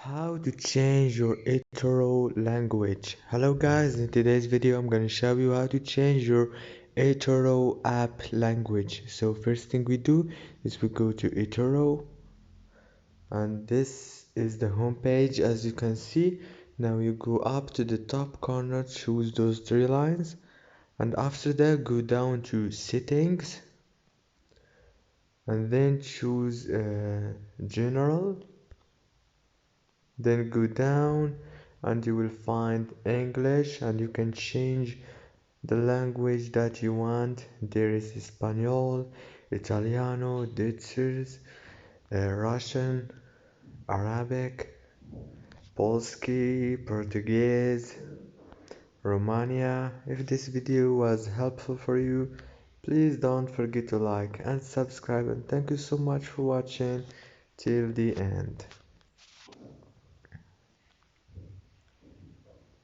How to change your Etoro language. Hello guys, in today's video I'm gonna show you how to change your Etoro app language. So first thing we do is we go to Etoro, and this is the home page. As you can see, now you go up to the top corner, choose those three lines, and after that go down to settings and then choose general. Then go down and you will find English, and you can change the language that you want. There is Espanol, Italiano, Dutch, Russian, Arabic, Polski, Portuguese, Romania. If this video was helpful for you, please don't forget to like and subscribe, and thank you so much for watching till the end.